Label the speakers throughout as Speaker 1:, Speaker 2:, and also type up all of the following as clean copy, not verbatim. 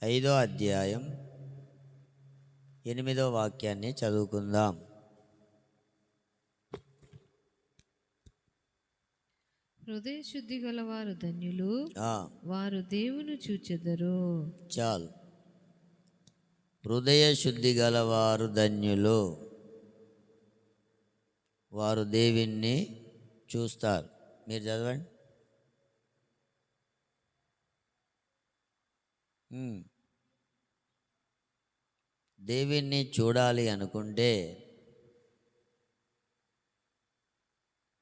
Speaker 1: 5వ అధ్యాయం 8వ వాక్యాన్ని చదువుకుందాం.
Speaker 2: హృదయ శుద్ధి గలవారు ధన్యులు, వారు దేవుని చూచెదరు.
Speaker 1: చాలు. హృదయ శుద్ధి గలవారు ధన్యులు, వారు దేవుణ్ణి చూస్తారు. మీరు చదవండి. దేవుణ్ణి చూడాలి అనుకుంటే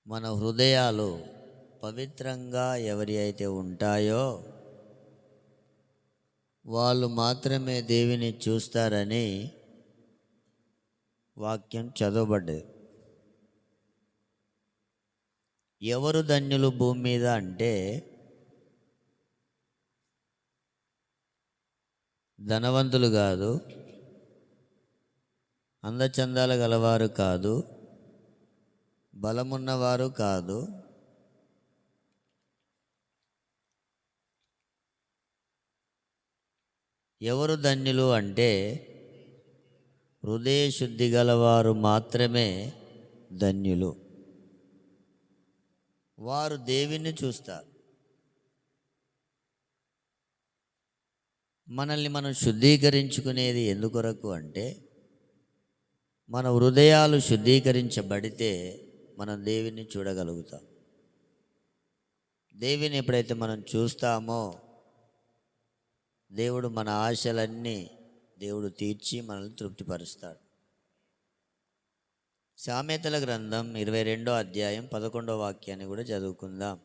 Speaker 1: మన హృదయాలు పవిత్రంగా ఎవరి అయితే ఉంటాయో వాళ్ళు మాత్రమే దేవుని చూస్తారని వాక్యం చదవబడ్డది. ఎవరు ధన్యులు భూమి మీద అంటే ధనవంతులు కాదు, అందచందాలు గలవారు కాదు, బలమున్నవారు కాదు, ఎవరు ధన్యులు అంటే హృదయ శుద్ధి గలవారు మాత్రమే ధన్యులు. వారు దేవుణ్ణి చూస్తారు. మనల్ని మనం శుద్ధీకరించుకునేది ఎందుకొరకు అంటే మన హృదయాలు శుద్ధీకరించబడితే మనం దేవుణ్ణి చూడగలుగుతాం. దేవుని ఎప్పుడైతే మనం చూస్తామో దేవుడు మన ఆశలన్నీ దేవుడు తీర్చి మనల్ని తృప్తిపరుస్తాడు. సామెతల గ్రంథం 22వ అధ్యాయం 11వ వాక్యాన్ని కూడా చదువుకుందాం.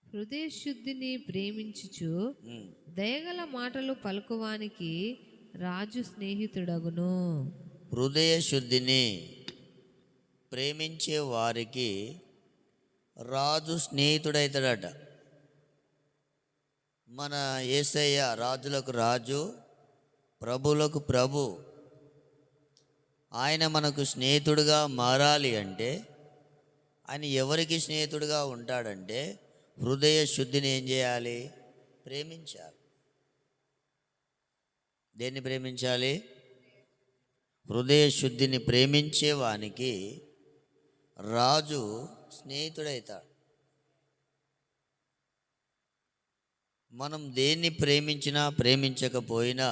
Speaker 2: హృదయ శుద్ధిని ప్రేమించుచు దయగల మాటలు పలుకువానికి రాజు స్నేహితుడగును.
Speaker 1: హృదయ శుద్ధిని ప్రేమించే వారికి రాజు స్నేహితుడైతాడట. మన యేసయ్య రాజులకు రాజు, ప్రభువులకు ప్రభు. ఆయన మనకు స్నేహితుడిగా మారాలి అంటే ఆయన ఎవరికి స్నేహితుడిగా ఉంటాడంటే హృదయ శుద్ధిని ఏం చేయాలి? ప్రేమించాలి. దేన్ని ప్రేమించాలి? హృదయ శుద్ధిని ప్రేమించే వానికి రాజు స్నేహితుడైతాడు. మనం దేన్ని ప్రేమించినా ప్రేమించకపోయినా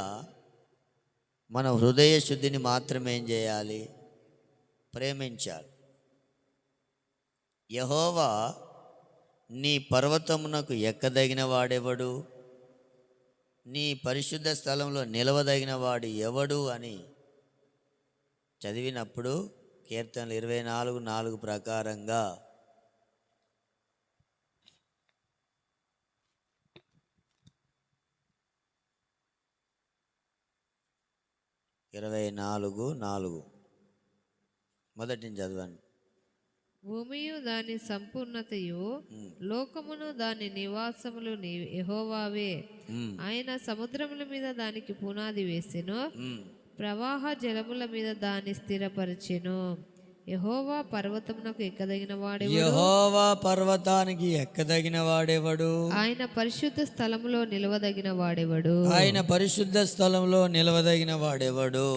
Speaker 1: మన హృదయ శుద్ధిని మాత్రమే ఏం చేయాలి? ప్రేమించాలి. యెహోవా నీ పర్వతమునకు ఎక్కదగిన వాడెవడు, నీ పరిశుద్ధ స్థలంలో నిలవదగిన వాడు ఎవడు అని చదివినప్పుడు కీర్తనలు 24:4 ప్రకారంగా మొదటి చదవండి.
Speaker 2: భూమియు దాని సంపూర్ణతయు, లోకమును దాని నివాసములు యెహోవావే. ఆయన సముద్రముల మీద దానికి పునాది వేసెను, ప్రవాహ జలముల మీద దాన్ని స్థిరపరిచెను. యెహోవా పర్వతమునకు ఎక్కదగిన వాడెవడు?
Speaker 1: యెహోవా పర్వతానికి ఎక్కదగిన వాడెవడు?
Speaker 2: ఆయన పరిశుద్ధ స్థలములో నిలవదగిన వాడెవడు?
Speaker 1: ఆయన పరిశుద్ధ స్థలంలో నిలవదగిన వాడెవడు?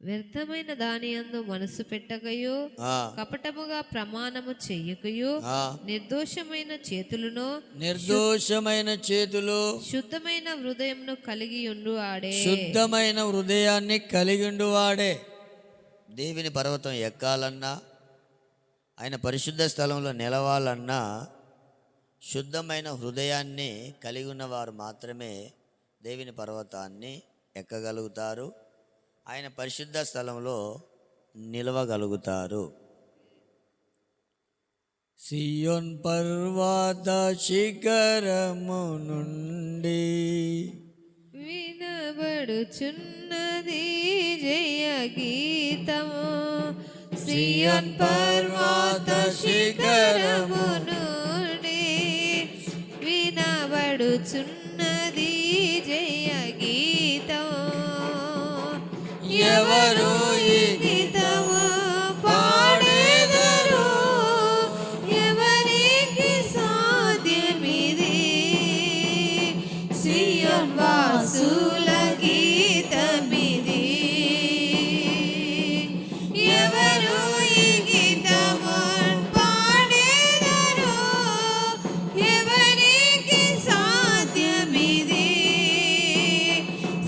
Speaker 2: వ్యర్థమైన దాని యందు మనసు పెట్టకయు, కపటముగా ప్రమాణము చెయ్యకయు, నిర్దోషమైన చేతులు శుద్ధమైన హృదయంను కలిగి ఉండు వాడే.
Speaker 1: శుద్ధమైన హృదయాన్ని కలిగి ఉండు వాడే. దేవుని పర్వతం ఎక్కాలన్నా, ఆయన పరిశుద్ధ స్థలంలో నిలవాలన్నా శుద్ధమైన హృదయాన్ని కలిగి ఉన్నవారు మాత్రమే దేవుని పర్వతాన్ని ఎక్కగలుగుతారు, ఆయన పరిశుద్ధ స్థలంలో నిలవగలుగుతారు. సియోన్ పర్వత శిఖరము నుండి
Speaker 2: వినబడుచున్నది జయ గీతము.
Speaker 1: సియోన్ పర్వత శిఖరము
Speaker 2: నుండి వినబడుచున్నది జయ గీతము.
Speaker 1: ఎవరు ఈ గీతము పాడెదరు?
Speaker 2: ఎవరికి సాధ్యమిది? సియోన్ వాసుల గీతమిది. ఎవరు ఈ గీతము పాడెదరు? ఎవరికి సాధ్యమిది?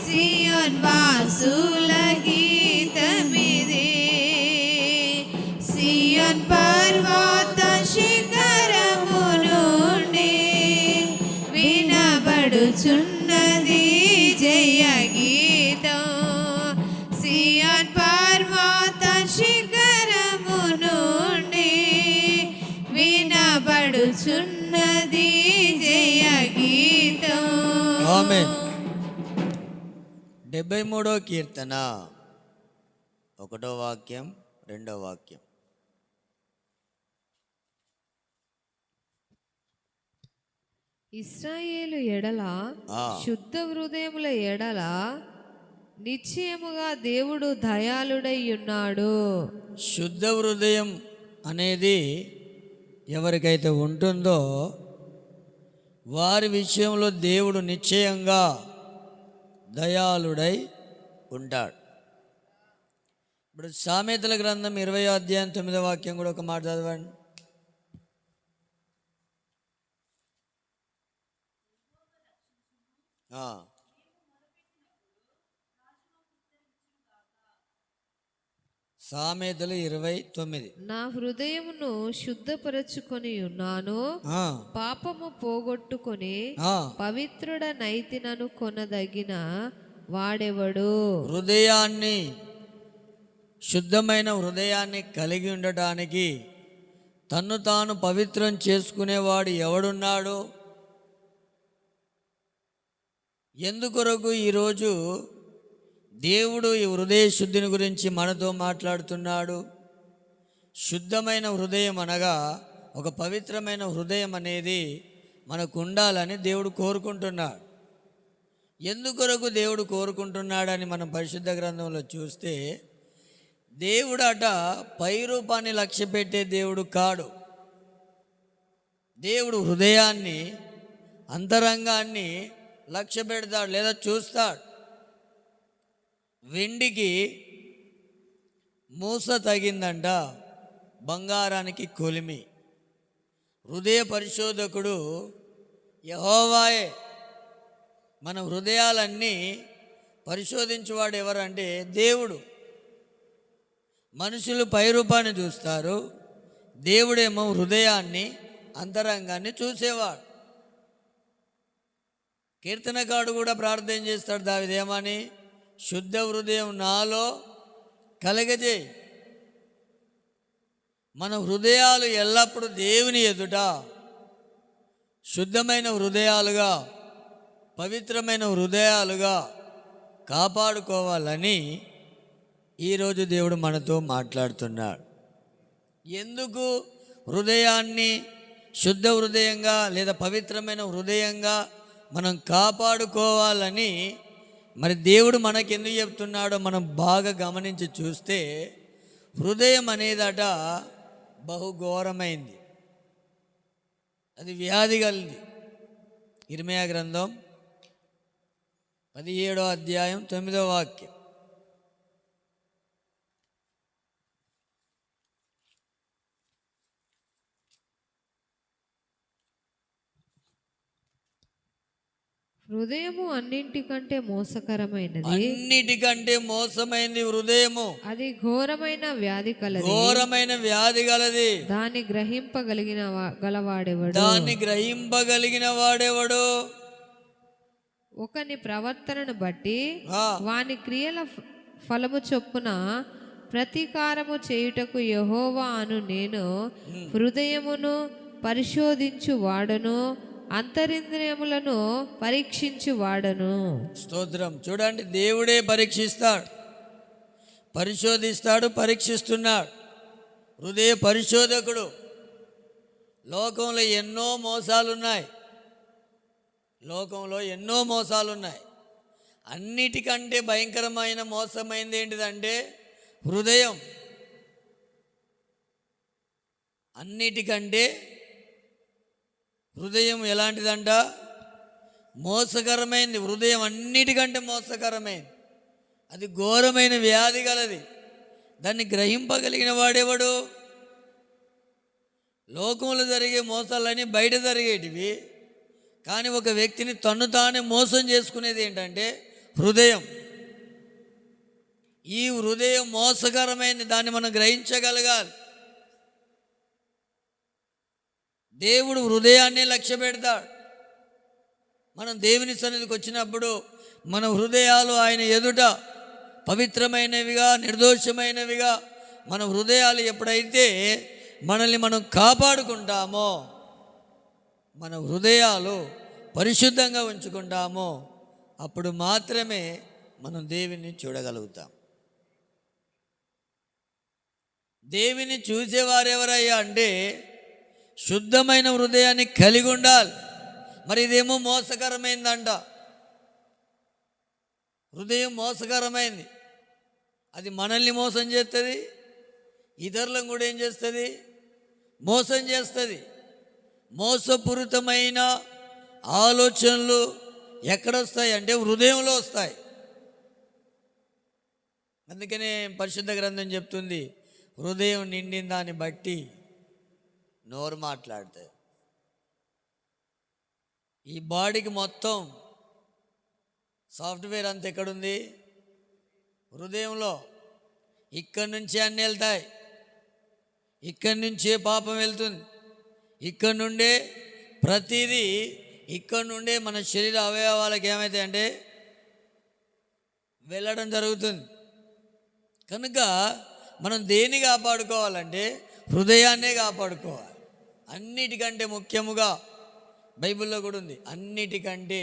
Speaker 2: సియోన్ వాసుల గీతమిది. సియోన్ పర్వత శిఖరము నుండి వినబడుచున్నది జయ గీతం. సియోన్ పర్వత శిఖరము నుండి వినబడుచున్నది జయ గీతం.
Speaker 1: ఆమేన్. 73వ కీర్తన 1వ వాక్యం 2వ వాక్యం.
Speaker 2: ఇశ్రాయేలు ఎడల శుద్ధ హృదయముల ఎడల నిశ్చయముగా దేవుడు దయాళుడై ఉన్నాడు.
Speaker 1: శుద్ధ హృదయం అనేది ఎవరికైతే ఉంటుందో వారి విషయంలో దేవుడు నిశ్చయంగా దయాళుడై ఉంటాడు. ఇప్పుడు సామెతల గ్రంథం 20వ అధ్యాయం 9వ వాక్యం కూడా ఒక మాట చదవండి. సామెతలు 29.
Speaker 2: నా హృదయమును శుద్ధపరచుకొని ఉన్నాను, పాపము పోగొట్టుకొని పవిత్రుడనైతినను కొనదగిన వాడెవడు?
Speaker 1: హృదయాన్ని, శుద్ధమైన హృదయాన్ని కలిగి ఉండటానికి తన్ను తాను పవిత్రం చేసుకునేవాడు ఎవడున్నాడు? ఎందుకొరకు ఈరోజు దేవుడు ఈ హృదయ శుద్ధిని గురించి మనతో మాట్లాడుతున్నాడు? శుద్ధమైన హృదయం అనగా ఒక పవిత్రమైన హృదయం అనేది మనకు ఉండాలని దేవుడు కోరుకుంటున్నాడు. ఎందుకొరకు దేవుడు కోరుకుంటున్నాడని మనం పరిశుద్ధ గ్రంథంలో చూస్తే, దేవుడట పై రూపాన్ని లక్ష్య పెట్టే దేవుడు కాడు. దేవుడు హృదయాన్ని, అంతరంగాన్ని లక్ష్య పెడతాడు లేదా చూస్తాడు. వెండికి మూస తగిందంట, బంగారానికి కొలిమి. హృదయ పరిశోధకుడు యెహోవాయే. మన హృదయాలన్నీ పరిశోధించేవాడు ఎవరంటే దేవుడు. మనుషులు పైరూపాన్ని చూస్తారు, దేవుడేమో హృదయాన్ని, అంతరంగాన్ని చూసేవాడు. కీర్తనకారుడు కూడా ప్రార్థన చేస్తాడు దావీదేమని, శుద్ధ హృదయం నాలో కలగజేయి. మన హృదయాలు ఎల్లప్పుడూ దేవుని ఎదుట శుద్ధమైన హృదయాలుగా, పవిత్రమైన హృదయాలుగా కాపాడుకోవాలని ఈరోజు దేవుడు మనతో మాట్లాడుతున్నాడు. ఎందుకు హృదయాన్ని శుద్ధ హృదయంగా లేదా పవిత్రమైన హృదయంగా మనం కాపాడుకోవాలని మరి దేవుడు మనకెందుకు చెప్తున్నాడో మనం బాగా గమనించి చూస్తే, హృదయం అనేదట బహుఘోరమైంది, అది వ్యాధి కలిగింది. ఇర్మీయా గ్రంథం 17వ అధ్యాయం 9వ వాక్యం.
Speaker 2: హృదయము అన్నింటికంటే మోసకరమైనది,
Speaker 1: అన్నిటికంటే మోసమైంది హృదయము.
Speaker 2: అది ఘోరమైన వ్యాధి కలది,
Speaker 1: ఘోరమైన వ్యాధి గలది.
Speaker 2: దాన్ని గలవాడెవడు?
Speaker 1: దాన్ని గ్రహింపగలిగిన వాడెవడు?
Speaker 2: ఒకని ప్రవర్తనను బట్టి వాని క్రియల ఫలము చొప్పున ప్రతీకారము చేయుటకు యెహోవా అను నేను హృదయమును పరిశోధించు వాడను, అంతరింద్రియములను పరీక్షించు వాడను.
Speaker 1: స్తోత్రం. చూడండి, దేవుడే పరీక్షిస్తాడు, పరిశోధిస్తాడు, పరీక్షిస్తున్నాడు. హృదయ పరిశోధకుడు. లోకంలో ఎన్నో మోసాలున్నాయి, లోకంలో ఎన్నో మోసాలున్నాయి. అన్నిటికంటే భయంకరమైన మోసమైంది ఏంటిదంటే హృదయం. అన్నిటికంటే హృదయం ఎలాంటిదంట? మోసకరమైంది. హృదయం అన్నిటికంటే మోసకరమైంది. అది ఘోరమైన వ్యాధి గలది. దాన్ని గ్రహింపగలిగిన వాడెవడు? లోకంలో జరిగే మోసాలన్నీ బయట జరిగేటివి, కానీ ఒక వ్యక్తిని తన్ను తానే మోసం చేసుకునేది ఏంటంటే హృదయం. ఈ హృదయం మోసకరమైంది. దాన్ని మనం గ్రహించగలగాలి. దేవుడు హృదయాన్ని లక్ష్య పెడతాడు. మనం దేవుని సన్నిధికి వచ్చినప్పుడు మన హృదయాలు ఆయన ఎదుట పవిత్రమైనవిగా, నిర్దోషమైనవిగా మన హృదయాలు ఎప్పుడైతే మనల్ని మనం కాపాడుకుంటామో, మన హృదయాలు పరిశుద్ధంగా ఉంచుకుంటామో, అప్పుడు మాత్రమే మనం దేవుని చూడగలుగుతాం. దేవుని చూసేవారెవరయ్యా అంటే శుద్ధమైన హృదయాన్ని కలిగి ఉండాలి. మరి ఇదేమో మోసకరమైందంట. హృదయం మోసకరమైంది. అది మనల్ని మోసం చేస్తుంది, ఇతరులను కూడా ఏం చేస్తుంది? మోసం చేస్తుంది. మోసపూరితమైన ఆలోచనలు ఎక్కడొస్తాయి అంటే హృదయంలో వస్తాయి. అందుకనే పరిశుద్ధ గ్రంథం చెప్తుంది, హృదయం నిండిన దాన్ని బట్టి నోరు మాట్లాడుతుంది. ఈ బాడీకి మొత్తం సాఫ్ట్వేర్ అంతా ఎక్కడుంది? హృదయంలో. ఇక్కడి నుంచే అన్నీ వెళ్తాయి. ఇక్కడి నుంచే పాపం వెళ్తుంది. ఇక్కడి నుండే ప్రతిదీ, ఇక్కడి నుండే మన శరీర అవయవాలకు ఏమవుతాయంటే వెళ్ళడం జరుగుతుంది. కనుక మనం దేన్ని కాపాడుకోవాలంటే హృదయాన్నే కాపాడుకోవాలి. అన్నిటికంటే ముఖ్యముగా బైబిల్లో కూడా ఉంది, అన్నిటికంటే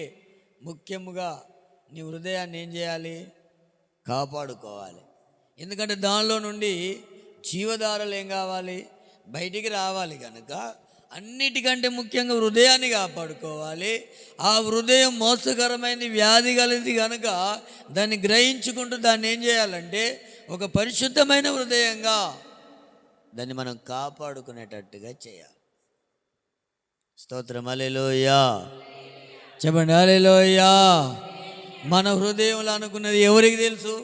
Speaker 1: ముఖ్యముగా నీ హృదయాన్ని ఏం చేయాలి? కాపాడుకోవాలి. ఎందుకంటే దానిలో నుండి జీవధారలు ఏం కావాలి? బయటికి రావాలి. కనుక అన్నిటికంటే ముఖ్యంగా హృదయాన్ని కాపాడుకోవాలి. ఆ హృదయం మోసకరమైనది, వ్యాధి కలిగింది కనుక దాన్ని గ్రహించుకుంటూ దాన్ని ఏం చేయాలంటే ఒక పరిశుద్ధమైన హృదయంగా దాన్ని మనం కాపాడుకునేటట్టుగా చేయాలి. స్తోత్రం, హల్లెలూయా. చెప్పండి, హల్లెలూయా. మన హృదయంలో అనుకున్నది ఎవరికి తెలుసు?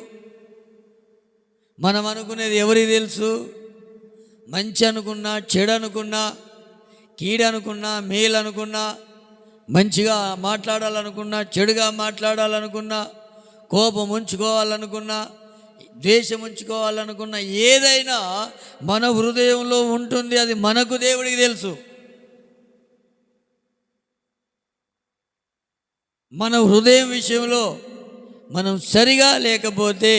Speaker 1: మనం అనుకునేది ఎవరికి తెలుసు? మంచి అనుకున్నా, చెడు అనుకున్నా, కీడు అనుకున్నా, మేలు అనుకున్నా, మంచిగా మాట్లాడాలనుకున్నా, చెడుగా మాట్లాడాలనుకున్నా, కోపం ఉంచుకోవాలనుకున్నా, ద్వేషం ఉంచుకోవాలనుకున్నా, ఏదైనా మన హృదయంలో ఉంటుంది. అది మనకు దేవుడికి తెలుసు. మన హృదయం విషయంలో మనం సరిగా లేకపోతే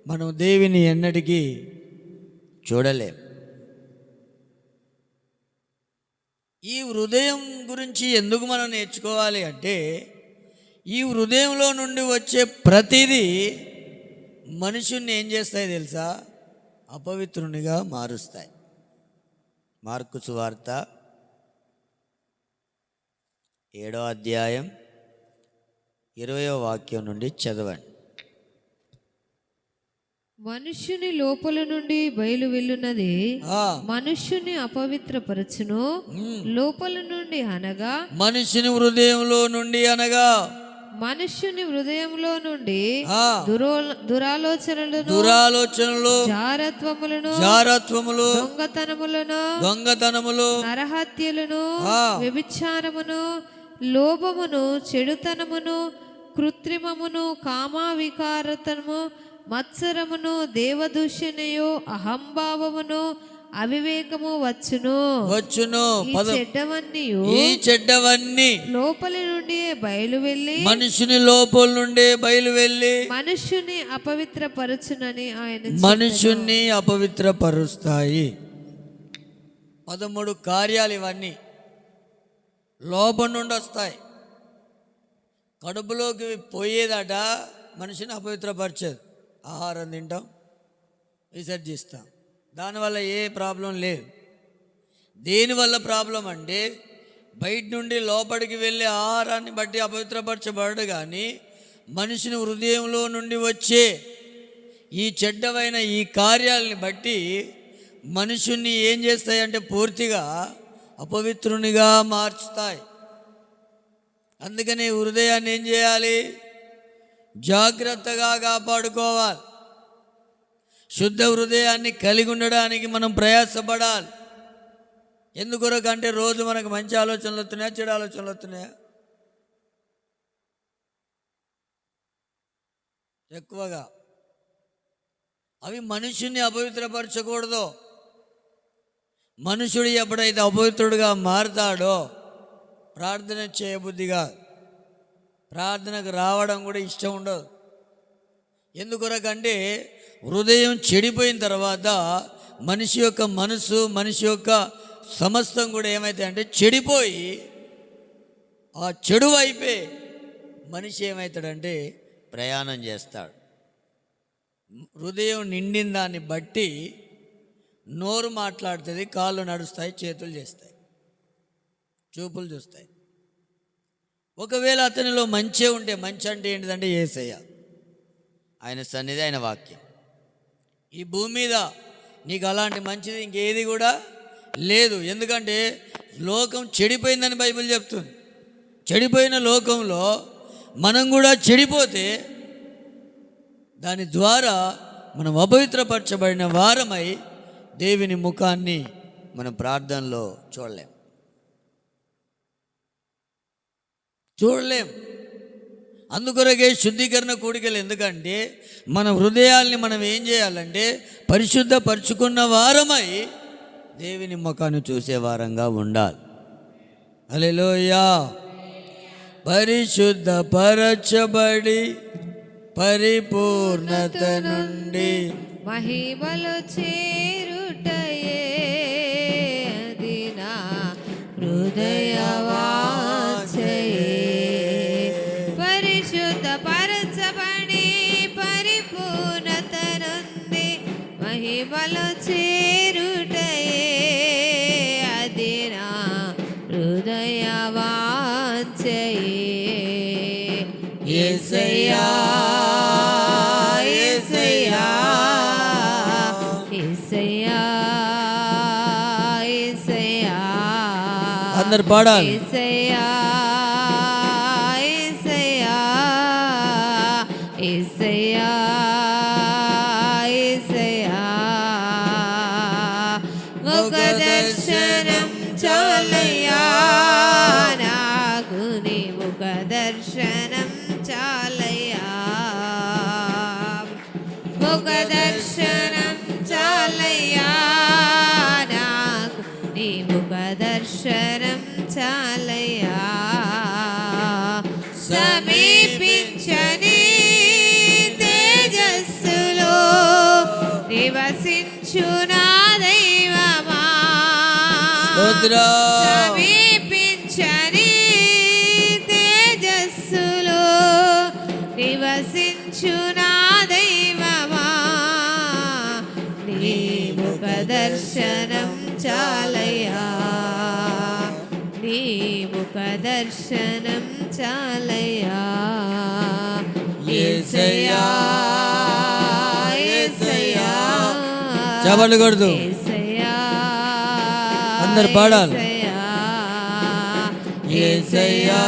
Speaker 1: మనం దేవుని ఎన్నటికీ చూడలేం. ఈ హృదయం గురించి ఎందుకు మనం నేర్చుకోవాలి అంటే ఈ హృదయంలో నుండి వచ్చే ప్రతిదీ మనుషుణ్ణి ఏం చేస్తాయి తెలుసా? అపవిత్రునిగా మారుస్తాయి. మార్కు సువార్త 7వ అధ్యాయం 20వ వాక్యం నుండి చదవండి.
Speaker 2: మనుష్యుని లోపల నుండి బయలు వెళ్ళున్నది మనుష్యుని అపవిత్రపరచును. లోపల నుండి అనగా
Speaker 1: మనుష్యుని హృదయంలో నుండి అనగా
Speaker 2: మనుష్యుని హృదయంలో నుండి దురాలోచనలను, జారత్వములు, దొంగతనములు, నరహత్యలను, వ్యభిచారమును, లోభమును, చెడుతనమును, కృత్రిమమును, కామావికారతము, మత్సరమును, దేవదూషణయు, అహంభావమును, అవివేకము వచ్చును. ఈ చెడ్డవన్నీ లోపలి నుండి బయలు వెళ్ళి
Speaker 1: మనుషుని లోపల నుండే బయలు వెళ్ళి
Speaker 2: మనుష్యుని అపవిత్రపరచునని ఆయన
Speaker 1: మనుషుని అపవిత్రపరుస్తాయి. 13 కార్యాలు ఇవన్నీ లోపల నుండి వస్తాయి. కడుపులోకి పోయేదట మనిషిని అపవిత్రపరిచేది. ఆహారం తింటాం, విసర్జిస్తాం, దానివల్ల ఏ ప్రాబ్లం లేదు. దేనివల్ల ప్రాబ్లం అంటే బయట నుండి లోపలికి వెళ్ళే ఆహారాన్ని బట్టి అపవిత్రపరచబడడు, కానీ
Speaker 3: మనిషిని హృదయంలో నుండి వచ్చే ఈ చెడ్డమైన ఈ కార్యాలని బట్టి మనుషుణ్ణి ఏం చేస్తాయంటే పూర్తిగా అపవిత్రునిగా మార్చుతాయి. అందుకని హృదయాన్ని ఏం చేయాలి? జాగ్రత్తగా కాపాడుకోవాలి. శుద్ధ హృదయాన్ని కలిగి ఉండడానికి మనం ప్రయాసపడాలి. ఎందుకొరకంటే రోజు మనకు మంచి ఆలోచనలు వస్తున్నాయా, చెడు ఆలోచనలు వస్తున్నాయా? ఎక్కువగా అవి మనుషుని అపవిత్రపరచకూడదు. మనుషుడు ఎప్పుడైతే అపవిత్రుడిగా మారుతాడో ప్రార్థన చేయబుద్ధిగా, ప్రార్థనకు రావడం కూడా ఇష్టం ఉండదు. ఎందుకొరకంటే హృదయం చెడిపోయిన తర్వాత మనిషి యొక్క మనసు, మనిషి యొక్క సమస్తం కూడా ఏమైతే అంటే చెడిపోయి ఆ చెడు వైపే మనిషి ఏమవుతాడంటే
Speaker 1: ప్రయాణం చేస్తాడు.
Speaker 3: హృదయం నిండిన దాన్ని బట్టి నోరు మాట్లాడుతుంది, కాళ్ళు నడుస్తాయి, చేతులు చేస్తాయి, చూపులు చూస్తాయి. ఒకవేళ అతనిలో మంచే ఉంటే, మంచి అంటే ఏంటిదంటే యేసయ్య,
Speaker 1: ఆయన సన్నిధి, ఆయన వాక్యం.
Speaker 3: ఈ భూమి మీద నీకు అలాంటి మంచిది ఇంకేది కూడా లేదు. ఎందుకంటే లోకం చెడిపోయిందని బైబిల్ చెప్తుంది. చెడిపోయిన లోకంలో మనం కూడా చెడిపోతే దాని ద్వారా మనం అపవిత్రపరచబడిన వారమై దేవుని ముఖాన్ని
Speaker 1: మనం ప్రార్థనలో
Speaker 3: చూడలేం. అందుకొరకే శుద్ధీకరణ కూడికలు. ఎందుకంటే మన హృదయాల్ని మనం ఏం చేయాలంటే పరిశుద్ధపరచుకున్న వారమై దేవుని ముఖాన్ని చూసే వారంగా ఉండాలి. హల్లెలూయా. పరిశుద్ధపరచబడి పరిపూర్ణత నుండి
Speaker 2: మహిమలో చేరుటయే అది నా హృదయవాంఛయే. పరిశుద్ధపరచబడి పరిపూర్ణత నుండి మహిమలో చేరుటయే అది నా హృదయవాంఛయే. యేసయ్యా, యేసయ్యా, యేసయ్యా, యేసయ్యా.
Speaker 3: అందరు పాడాలి.
Speaker 2: యేసయ్యా, యేసయ్యా, యేసయ్యా, యేసయ్యా. ఒక దర్శనం చాలయ్యా నాకు, నీ ఒక దర్శనం చాలయ్యా. ఒక దర్శనం చాలయ్యా నాకు, నీ ఒక దర్శనం చాలయ్యా. సమీపించని తేజస్సులో నివసించు నా దైవమా. సమీపించని తేజస్సులో నివసించు నా దైవమా. నీ ముఖ దర్శనం చాలయ్యా, నీ ముఖ దర్శనం చాలయ్యా. యేసయ్యా, యేసయ్యా.
Speaker 3: చప్పట్లు కొడుతూ
Speaker 2: యేసయ్యా,
Speaker 3: అందరు పాడాలి.
Speaker 2: యేసయ్యా,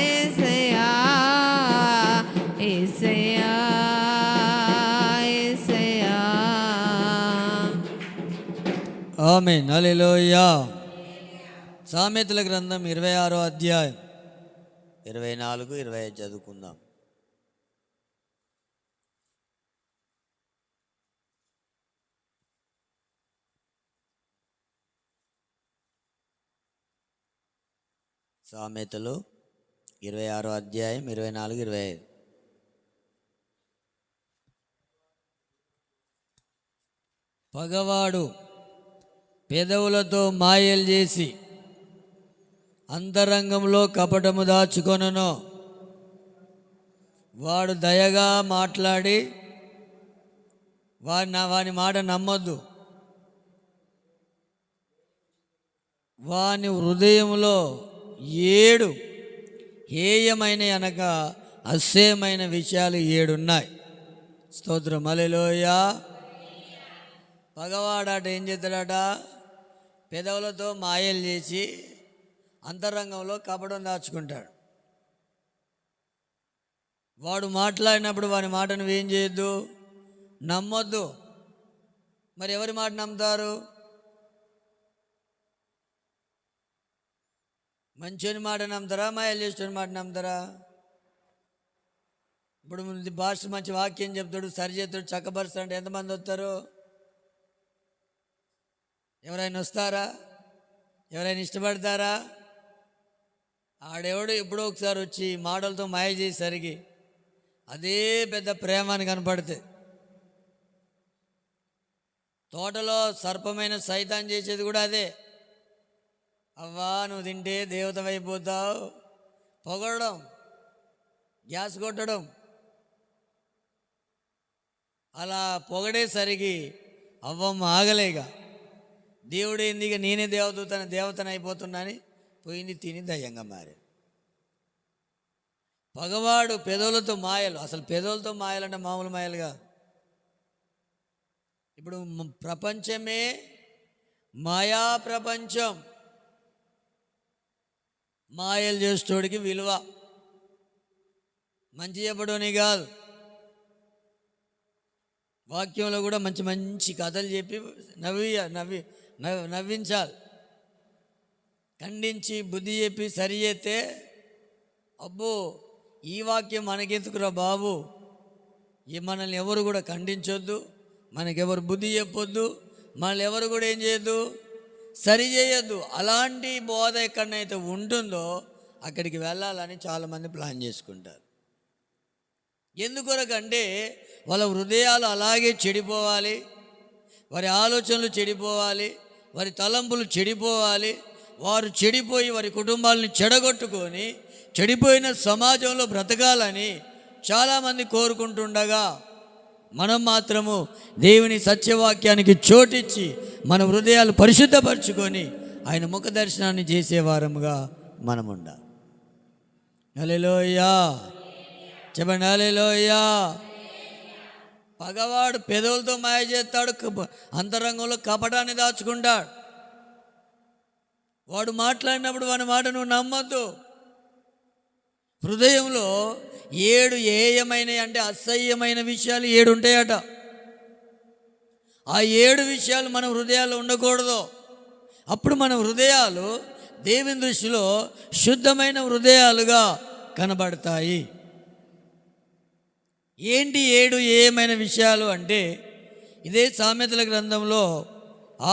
Speaker 2: యేసయ్యా, యేసయ్యా, యేసయ్యా.
Speaker 3: ఆమేన్. హల్లెలూయా. సామెతల గ్రంథం 26వ అధ్యాయం
Speaker 1: 24, 25 చదువుకుందాం. సామెతలు 26వ అధ్యాయం 24, 25.
Speaker 3: పగవాడు పెదవులతో మాయలు చేసి అంతరంగంలో కపటము దాచుకొనను. వాడు దయగా మాట్లాడి వాని మాట నమ్మొద్దు. వాని హృదయంలో హేయమైన అనగా అసహ్యమైన విషయాలు 7 ఉన్నాయి. స్తోత్రం, హల్లెలూయా. పగవాడట ఏం చేస్తాడట? పెదవులతో మాయలు చేసి అంతరంగంలో కపటం దాచుకుంటాడు. వాడు మాట్లాడినప్పుడు వాని మాట నువ్వేం చేయొద్దు, నమ్మొద్దు. మరి ఎవరి మాట నమ్ముతారు? మంచోని మాట నమ్ముతారా, మాయలు చేసిన మాట నమ్ముతారా? ఇప్పుడు భాష మంచి వాక్యం చెప్తాడు, సరి చేస్తాడు, చక్కపరుస్తాడు, ఎంతమంది వస్తారు? ఎవరైనా వస్తారా? ఎవరైనా ఇష్టపడతారా? ఆడెవడు ఎప్పుడో ఒకసారి వచ్చి మాటలతో మాయ చేసేసరికి అదే పెద్ద ప్రేమ అని కనపడితే, తోటలో సర్పమైన సైతాన్ చేసేది కూడా అదే. అవ్వా నువ్వు తింటే దేవతవైపోతావు, పొగడడం, గ్యాస్ కొట్టడం. అలా పొగడేసరికి అవ్వమ్మ ఆగలేక దేవుడు ఏంది, ఇక నేనే దేవతను అయిపోతున్నా అని పోయింది, తిని దయ్యంగా మారి. పగవాడు పెదవులతో మాయలు. అసలు పెదవులతో మాయలంటే మామూలు మాయలుగా. ఇప్పుడు ప్రపంచమే మాయా ప్రపంచం. మాయలు చేసేటోడికి విలువ, మంచి చెప్పడని కాదు. వాక్యంలో కూడా మంచి మంచి కథలు చెప్పి నవ్వించాలి. ఖండించి బుద్ధి చెప్పి సరి చేస్తే, అబ్బో ఈ వాక్యం మనకెందుకురా బాబు, మనల్ని ఎవరు కూడా ఖండించొద్దు, మనకెవరు బుద్ధి చెప్పొద్దు, మనల్ని ఎవరు కూడా ఏం చేయొద్దు, సరి చేయొద్దు. అలాంటి బోధ ఎక్కడనైతే ఉంటుందో అక్కడికి వెళ్ళాలని చాలామంది ప్లాన్ చేసుకుంటారు. ఎందుకొరకంటే వాళ్ళ హృదయాలు అలాగే చెడిపోవాలి, వారి ఆలోచనలు చెడిపోవాలి, వారి తలంపులు చెడిపోవాలి. వారు చెడిపోయి వారి కుటుంబాలని చెడగొట్టుకొని చెడిపోయిన సమాజంలో బ్రతకాలని చాలామంది కోరుకుంటుండగా, మనం మాత్రము దేవుని సత్యవాక్యానికి చోటిచ్చి మన హృదయాలు పరిశుద్ధపరచుకొని ఆయన ముఖ దర్శనాన్ని చేసేవారముగా మనం ఉండాలి. హల్లెలూయా, చెప్పండి హల్లెలూయా. పగవాడు పెదవులతో మాయ చేస్తాడు, అంతరంగంలో కపటాన్ని దాచుకుంటాడు. వాడు మాట్లాడినప్పుడు వాని మాట నువ్వు నమ్మొద్దు. హృదయంలో 7 ఏయమైన అంటే అసహ్యమైన విషయాలు 7 ఉంటాయట. ఆ 7 విషయాలు మన హృదయాల్లో ఉండకూడదు. అప్పుడు మన హృదయాలు దేవుని దృష్టిలో శుద్ధమైన హృదయాలుగా కనబడతాయి. ఏంటి 7 ఏమైన విషయాలు అంటే, ఇదే సామెతల గ్రంథంలో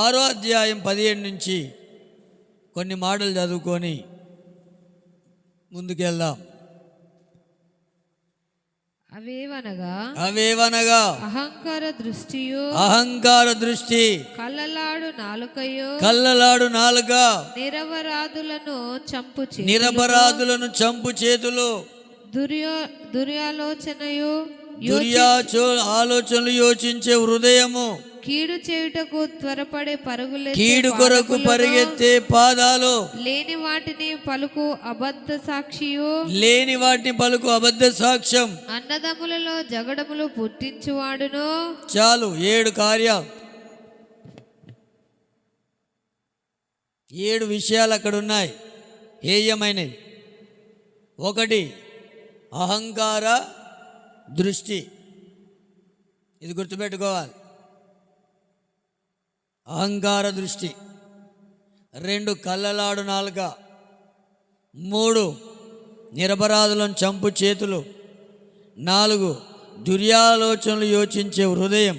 Speaker 3: 6వ అధ్యాయం 17 నుంచి కొన్ని మాటలు చదువుకొని ముందుకెళ్దాం. అవేవనగా
Speaker 2: అహంకార దృష్టి,
Speaker 3: కళ్ళలాడు నాలుక,
Speaker 2: నిరపరాధులను
Speaker 3: చంపు చేతులు, ఆలోచనలు యోచించే హృదయము,
Speaker 2: కీడు చేయుటకు త్వరపడే
Speaker 3: కీడు కొరకు పరిగెత్తే పాదాలు,
Speaker 2: లేని వాటిని పలుకు అబద్ధ సాక్ష్యం, అన్నదమ్ములలో జగడములు పుట్టించువాడును.
Speaker 3: చాలు 7 కార్యాలు, 7 విషయాలు అక్కడ ఉన్నాయి హేయమైనవి. 1 అహంకార దృష్టి. ఇది గుర్తుపెట్టుకోవాలి, అహంకార దృష్టి. 2 కళ్ళలాడు నాలుక. 3 నిరపరాధులను చంపు చేతులు. 4 దుర్యాలోచనలు యోచించే హృదయం.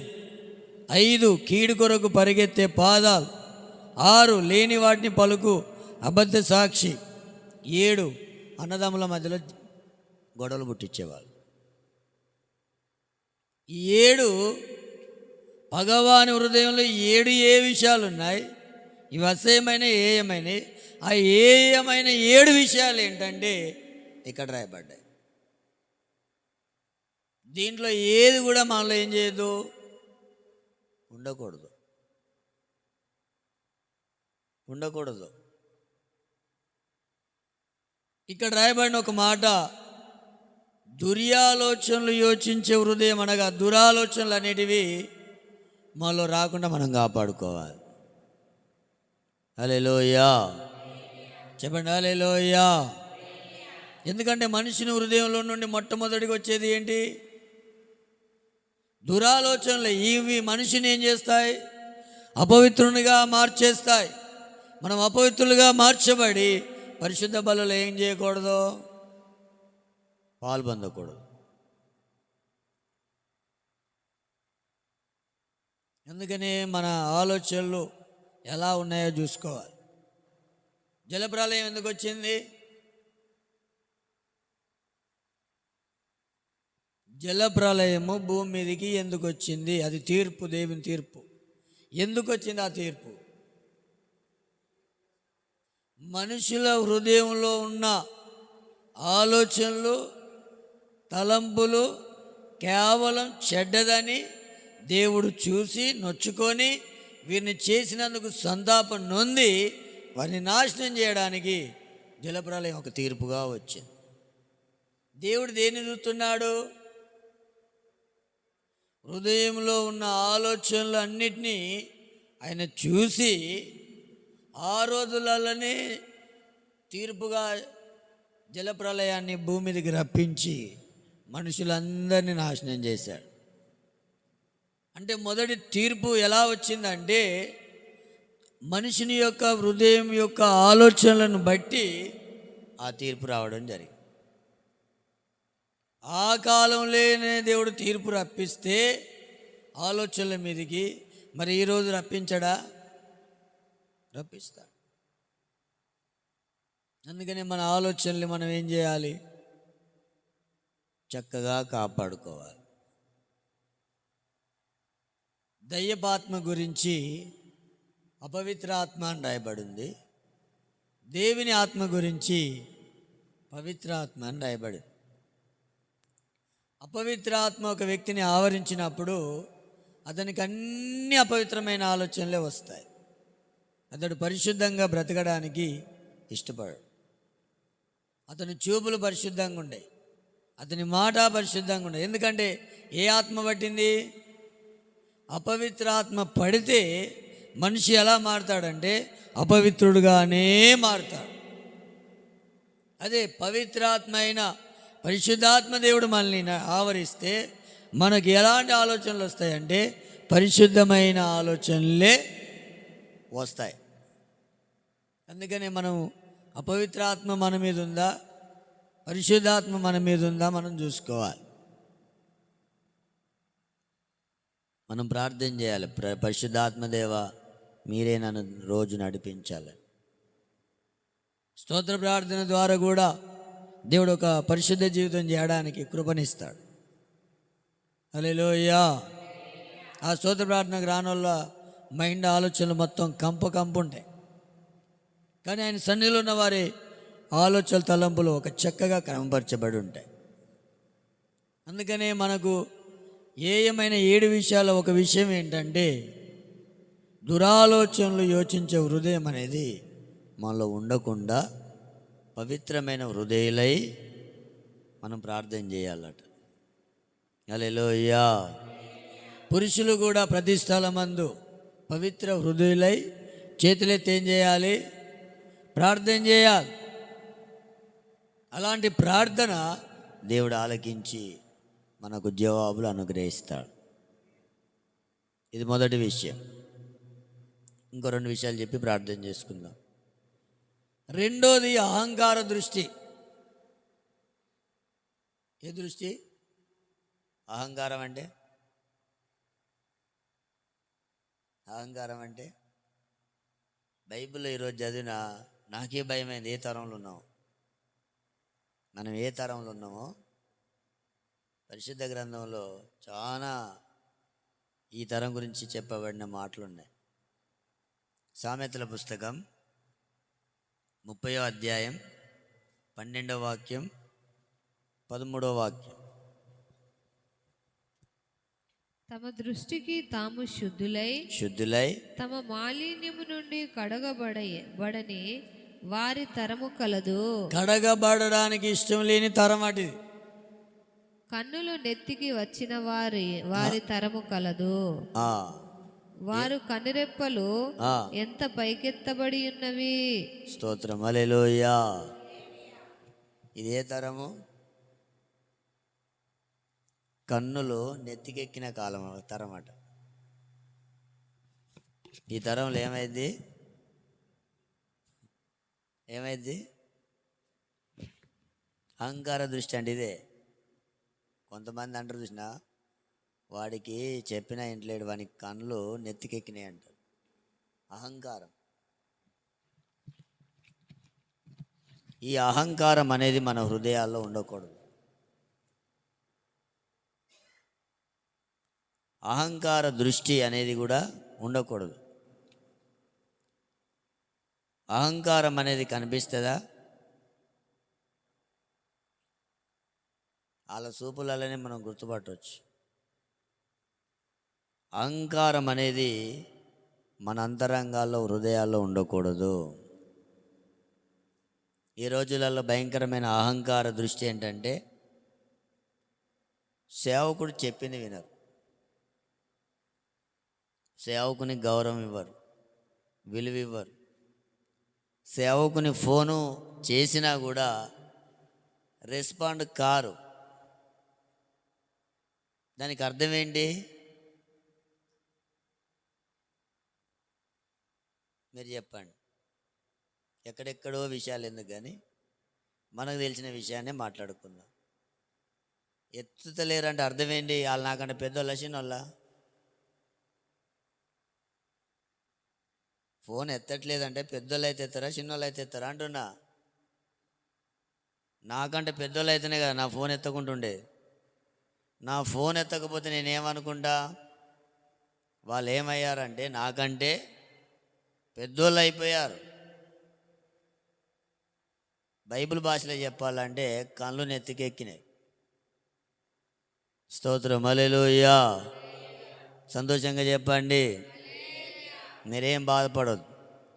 Speaker 3: 5 కీడు కొరకు పరిగెత్తే పాదాలు. 6 లేని వాటిని పలుకు అబద్ధ సాక్షి. 7 అన్నదమ్ముల మధ్యలో గొడవలు పుట్టించేవాళ్ళు. ఈ 7 భగవాని హృదయంలో 7 ఏ విషయాలు ఉన్నాయి. ఇవి అసహ్యమైన ఏయమైనవి. ఆ ఏయమైన 7 విషయాలు ఏంటంటే ఇక్కడ రాయబడ్డాయి. దీంట్లో ఏది కూడా మనలో ఏం చేయదు, ఉండకూడదు. ఇక్కడ రాయబడిన ఒక మాట, దుర్యాలోచనలు యోచించే హృదయం, అనగా దురాలోచనలు అనేటివి మాలో రాకుండా మనం కాపాడుకోవాలి. హల్లెలూయా చెప్పండి, హల్లెలూయా. ఎందుకంటే మనిషిని హృదయంలో నుండి మొట్టమొదటిగా వచ్చేది ఏంటి? దురాలోచనలు. ఇవి మనిషిని ఏం చేస్తాయి? అపవిత్రునిగా మార్చేస్తాయి. మనం అపవిత్రులుగా మార్చబడి పరిశుద్ధ బలులో ఏం చేయకూడదు? పాల్పొందకూడదు. అందుకనే మన ఆలోచనలు ఎలా ఉన్నాయో చూసుకోవాలి. జలప్రలయం ఎందుకు వచ్చింది? జలప్రలయము భూమి మీదకి ఎందుకు వచ్చింది? అది తీర్పు, దేవుని తీర్పు. ఎందుకు వచ్చింది ఆ తీర్పు? మనుషుల హృదయంలో ఉన్న ఆలోచనలు, తలంపులు కేవలం చెడ్డదని దేవుడు చూసి నొచ్చుకొని వీరిని చేసినందుకు సంతాపం నొంది వారిని నాశనం చేయడానికి జలప్రలయం ఒక తీర్పుగా వచ్చింది. దేవుడు దేన్ని చూస్తున్నాడు? హృదయంలో ఉన్న ఆలోచనలు అన్నిటినీ ఆయన చూసి ఆ రోజులలోనే తీర్పుగా జలప్రలయాన్ని భూమి మీదకి రప్పించి మనుషులందరినీ నాశనం చేశాడు. అంటే మొదటి తీర్పు ఎలా వచ్చిందంటే, మనిషిని యొక్క హృదయం యొక్క ఆలోచనలను బట్టి ఆ తీర్పు రావడం జరిగింది. ఆ కాలంలోనే దేవుడు తీర్పు రప్పిస్తే ఆలోచనల మీదకి, మరి ఈరోజు రప్పించడా? రప్పిస్తాడు. అందుకని మన ఆలోచనలు మనం ఏం చేయాలి? చక్కగా కాపాడుకోవాలి. దయ్యపాత్మ గురించి అపవిత్ర ఆత్మ అని రాయబడింది. దేవుని ఆత్మ గురించి పవిత్ర ఆత్మ అని రాయబడింది. అపవిత్ర ఆత్మ ఒక వ్యక్తిని ఆవరించినప్పుడు అతనికి అన్ని అపవిత్రమైన ఆలోచనలే వస్తాయి. అతడు పరిశుద్ధంగా బ్రతకడానికి ఇష్టపడు. అతని చూపులు పరిశుద్ధంగా ఉండే, అతని మాట పరిశుద్ధంగా ఉండే. ఎందుకంటే ఏ ఆత్మ పట్టింది? అపవిత్ర ఆత్మ పడితే మనిషి ఎలా మారుతాడంటే అపవిత్రుడుగానే మారుతాడు. అదే పవిత్రాత్మ అయిన పరిశుద్ధాత్మ దేవుడు మనల్ని ఆవరిస్తే మనకి ఎలాంటి ఆలోచనలు వస్తాయంటే పరిశుద్ధమైన ఆలోచనలే వస్తాయి. అందుకనే మనం అపవిత్రాత్మ మన మీద ఉందా, పరిశుద్ధాత్మ మన మీద ఉందా మనం చూసుకోవాలి. మనం ప్రార్థన చేయాలి, పరిశుద్ధాత్మదేవ మీరే నన్ను రోజు నడిపించాలి. స్తోత్ర ప్రార్థన ద్వారా కూడా దేవుడు ఒక పరిశుద్ధ జీవితం చేయడానికి కృపనిస్తాడు. హల్లెలూయా. ఆ స్తోత్ర ప్రార్థనకు రానోళ్ళ మైండ్ ఆలోచనలు మొత్తం కంపు ఉంటాయి. కానీ ఆయన సన్నిధిలో ఉన్న వారి ఆలోచనల తలంపులు ఒక చక్కగా క్రమపరచబడి ఉంటాయి. అందుకనే మనకు ఏమైన 7 విషయాల ఒక విషయం ఏంటంటే, దురాలోచనలు యోచించే హృదయం అనేది మనలో ఉండకుండా పవిత్రమైన హృదయులై మనం ప్రార్థన చేయాలట. హల్లెలూయా. పురుషులు కూడా ప్రతి స్థలమందు పవిత్ర హృదయులై చేతులెత్తి ఏం చేయాలి? ప్రార్థన చేయాలి. అలాంటి ప్రార్థన దేవుడు ఆలకించి మనకు జవాబులు అనుగ్రహిస్తాడు. ఇది మొదటి విషయం. ఇంకో 2 విషయాలు చెప్పి ప్రార్థన చేసుకుందాం. రెండోది అహంకార దృష్టి. ఏ దృష్టి? అహంకారం అంటే బైబిల్లో ఈరోజు చదివిన నాకే భయమైంది. ఏ తరంలో ఉన్నాము మనం? ఏ తరంలో ఉన్నామో పరిశుద్ధ గ్రంథంలో చాలా ఈ తరం గురించి చెప్పబడిన మాటలున్నాయి. సామెతల పుస్తకం 30వ అధ్యాయం 12వ వాక్యం 13వ వాక్యం.
Speaker 2: తమ దృష్టికి తాము శుద్ధులై
Speaker 1: శుద్ధులై
Speaker 2: తమ మాలిన్యము నుండి కడగబడని వారి తరము కలదు.
Speaker 3: కడగబడడానికి ఇష్టం లేని తరం అటిది.
Speaker 2: కన్నులు నెత్తికి వచ్చిన వారి తరము కలదు.
Speaker 1: ఆ,
Speaker 2: వారు కనురెప్పలు
Speaker 1: ఆ.
Speaker 2: ఎంత పైకెత్తబడి ఉన్నవి.
Speaker 1: స్తోత్రం, హల్లెలూయా. ఇదే తరము కన్నులు నెత్తికెక్కిన కాలం తరం అట. ఈ తరంలో ఏమైంది? అహంకార దృష్టి అంటే ఇదే. కొంతమంది అంటారు చూసిన, వాడికి చెప్పినా ఇంట్లేడు, వానికి కళ్ళు నెత్తికెక్కినాయి అంటారు. అహంకారం. ఈ అహంకారం అనేది మన హృదయాల్లో ఉండకూడదు. అహంకార దృష్టి అనేది కూడా ఉండకూడదు. అహంకారం అనేది కనిపిస్తుందా? వాళ్ళ చూపులలోనే మనం గుర్తుపట్టవచ్చు. అహంకారం అనేది మన అంతరంగాల్లో, హృదయాల్లో ఉండకూడదు. ఈ రోజులలో భయంకరమైన అహంకార దృష్టి ఏంటంటే, సేవకుడు చెప్పింది వినరు, సేవకుని గౌరవం ఇవ్వరు, విలువ ఇవ్వరు. సేవకుని ఫోను చేసినా కూడా రెస్పాండ్ కారు. దానికి అర్థం ఏంటి? మీరు చెప్పండి. ఎక్కడెక్కడో విషయాలు ఎందుకు కానీ మనకు తెలిసిన విషయాన్నే మాట్లాడుకుందాం. ఎత్తుతలేరంటే అర్థం ఏంటి? వాళ్ళు నాకంటే పెద్దోళ్ళ, చిన్నోళ్ళ? ఫోన్ ఎత్తట్లేదంటే పెద్దోళ్ళు అయితే ఎత్తారా, చిన్నోళ్ళు అయితే ఎత్తారా అంటున్నా. నాకంటే పెద్దోళ్ళు అయితేనే కదా నా ఫోన్ ఎత్తకుంటుండే. నా ఫోన్ ఎత్తకపోతే నేనేమనుకుంటా? వాళ్ళు ఏమయ్యారంటే నాకంటే పెద్దోళ్ళు అయిపోయారు. బైబిల్ భాషలో చెప్పాలంటే కళ్ళు నెత్తికెక్కినాయి. స్తోత్రం, హల్లెలూయా. సంతోషంగా చెప్పండి. మీరేం బాధపడదు.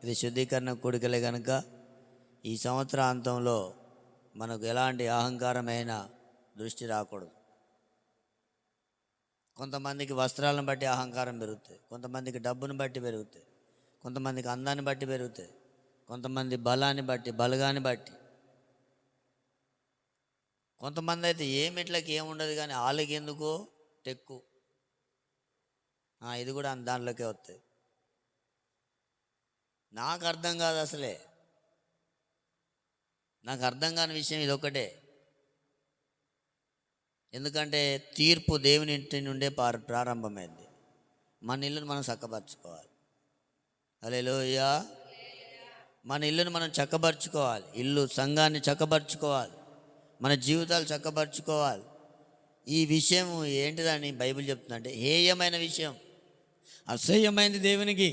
Speaker 1: ఇది శుద్ధీకరణ కూడికలే కనుక ఈ సంవత్సరాంతంలో మనకు ఎలాంటి అహంకారమైన దృష్టి రాకూడదు. కొంతమందికి వస్త్రాలను బట్టి అహంకారం పెరుగుతుంది, కొంతమందికి డబ్బును బట్టి పెరుగుతుంది, కొంతమందికి అందాన్ని బట్టి పెరుగుతుంది, కొంతమంది బలాన్ని బట్టి, బలగాన్ని బట్టి. కొంతమంది అయితే ఏమిట్లకి ఏముండదు కానీ వాళ్ళకి ఎందుకో టెక్కు, ఇది కూడా దాంట్లోకే వస్తుంది. నాకు అర్థం కాదు అసలే. నాకు అర్థం కాని విషయం ఇదొకటే. ఎందుకంటే తీర్పు దేవుని ఇంటి నుండే ప్రారంభమైంది. మన ఇల్లును మనం చక్కపరచుకోవాలి. హల్లెలూయా. మన ఇల్లును మనం చక్కపరచుకోవాలి. ఇల్లు సంఘాన్ని చక్కపరచుకోవాలి, మన జీవితాలు చక్కపరచుకోవాలి. ఈ విషయం ఏంటిదని బైబిల్ చెప్తుందంటే హేయమైన విషయం,
Speaker 3: అసహ్యమైంది దేవునికి.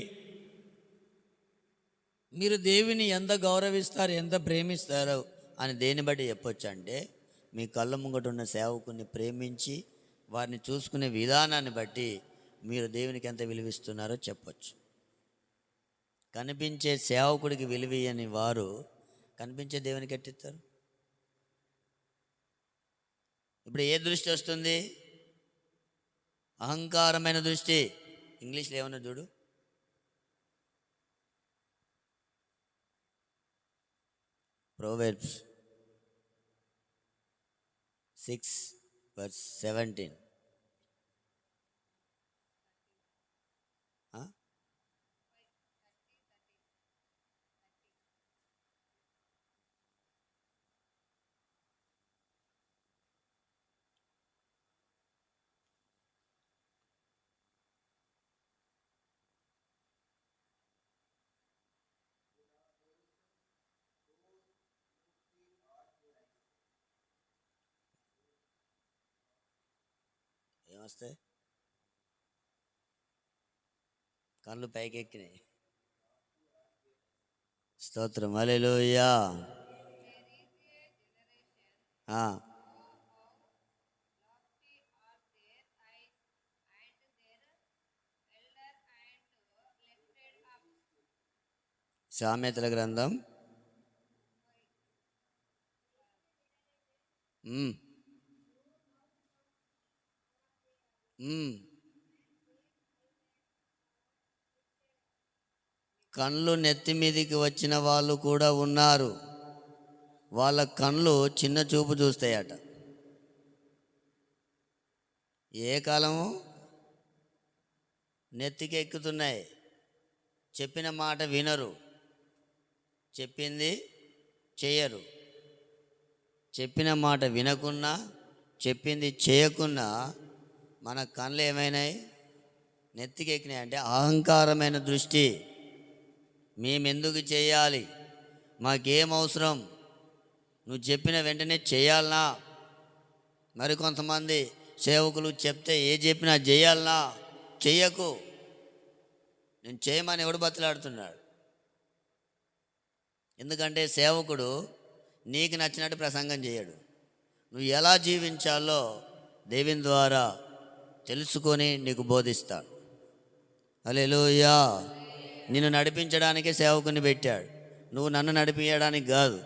Speaker 3: మీరు దేవుని ఎంత గౌరవిస్తారు, ఎంత ప్రేమిస్తారు
Speaker 1: అని దేన్ని బట్టి చెప్పొచ్చు అంటే, మీ కళ్ళ ముంగట ఉన్న సేవకుని ప్రేమించి వారిని చూసుకునే విధానాన్ని బట్టి మీరు దేవునికి ఎంత విలువిస్తున్నారో చెప్పొచ్చు. కనిపించే సేవకుడికి విలువని వారు కనిపించే దేవునికి ఎట్టిస్తారు? ఇప్పుడు ఏ దృష్టి వస్తుంది? అహంకారమైన దృష్టి. ఇంగ్లీష్లో ఏమన్నా చూడు. Proverbs 6:17. ఏమొస్తాయి? కళ్ళు పైకెక్కినాయి. స్తోత్రం, హల్లెలూయా. సామెతల గ్రంథం ఉమ్, ఉమ్. కళ్ళు నెత్తి మీదికి వచ్చిన వాళ్ళు కూడా ఉన్నారు. వాళ్ళ కళ్ళు చిన్న చూపు చూస్తాయట. ఏ కాలము నెత్తికి ఎక్కుతున్నాయి, చెప్పిన మాట వినరు, చెప్పింది చేయరు. చెప్పిన మాట వినకున్నా, చెప్పింది చేయకున్నా మన కళ్ళు ఏమైనాయి, నెత్తికి ఎక్కినాయి. అంటే అహంకారమైన దృష్టి. మేమెందుకు చేయాలి, మాకేం అవసరం, నువ్వు చెప్పిన వెంటనే చేయాలనా? మరికొంతమంది సేవకులు చెప్తే ఏ చెప్పినా చేయాలనా? చెయ్యకు, నేను చేయమని ఎవడు బతిలాడుతున్నాడు? ఎందుకంటే సేవకుడు నీకు నచ్చినట్టు ప్రసంగం చేయడు. నువ్వు ఎలా జీవించాలో దేవుని ద్వారా తెలుసుకొని నీకు బోధిస్తాడు. హల్లెలూయా. నిన్ను నడిపించడానికే సేవకుని పెట్టాడు, నువ్వు నన్ను నడిపించడానికి కాదు.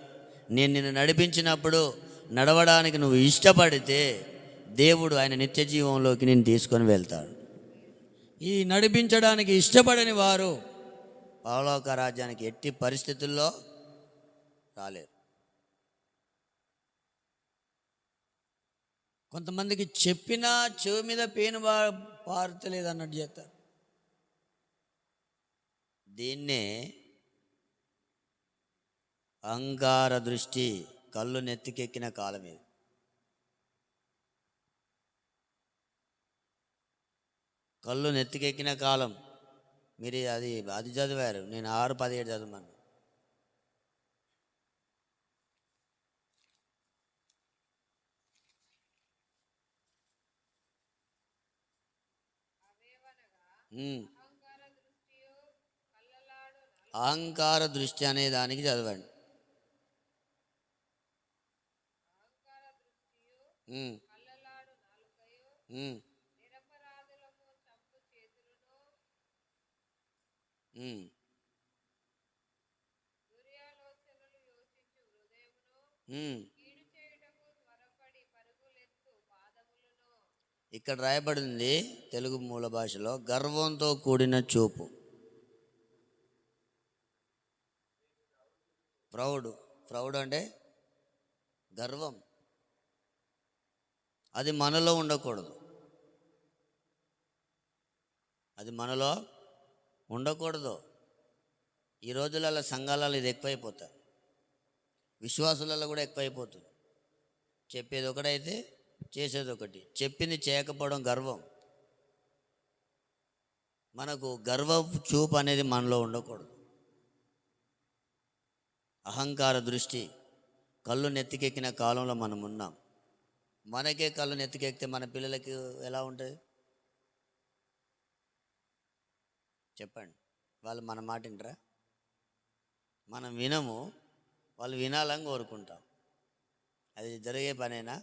Speaker 1: నేను నిన్ను నడిపించినప్పుడు నడవడానికి నువ్వు ఇష్టపడితే దేవుడు ఆయన నిత్య జీవంలోకి నేను తీసుకొని వెళ్తాడు.
Speaker 3: ఈ నడిపించడానికి ఇష్టపడని వారు
Speaker 1: పరలోక రాజ్యానికి ఎట్టి పరిస్థితుల్లో రాలేరు.
Speaker 3: కొంతమందికి చెప్పినా చెవి మీద పేను పారుతలేదు అన్నట్టు చేస్తారు.
Speaker 1: దీన్నే అహంకార దృష్టి, కళ్ళు నెత్తికెక్కిన కాలం ఇది. కళ్ళు నెత్తికెక్కిన కాలం. మీరు అది చదివారు, నేను 6:17 చదవమను. అహంకార దృష్టి అనే దానికి చదవండి. ఉమ్, ఉమ్, ఉమ్, ఉమ్. ఇక్కడ రాయబడింది తెలుగు మూల భాషలో, గర్వంతో కూడిన చూపు. ప్రౌడ్ అంటే గర్వం. అది మనలో ఉండకూడదు. అది మనలో ఉండకూడదు. ఈ రోజులలో సంఘాలలో ఇది ఎక్కువైపోతుంది, విశ్వాసులలో కూడా ఎక్కువైపోతుంది. చెప్పేది ఒకటైతే చేసేది ఒకటి. చెప్పింది చేయకపోవడం గర్వం. మనకు గర్వపు చూపు అనేది మనలో ఉండకూడదు. అహంకార దృష్టి, కళ్ళు నెత్తికెక్కిన కాలంలో మనం ఉన్నాం. మనకే కళ్ళు నెత్తికెక్కితే మన పిల్లలకి ఎలా ఉంటుంది చెప్పండి? వాళ్ళు మన మాట వినరా? మనం వినము, వాళ్ళు వినాలని కోరుకుంటాం. అది జరిగే పనేనా?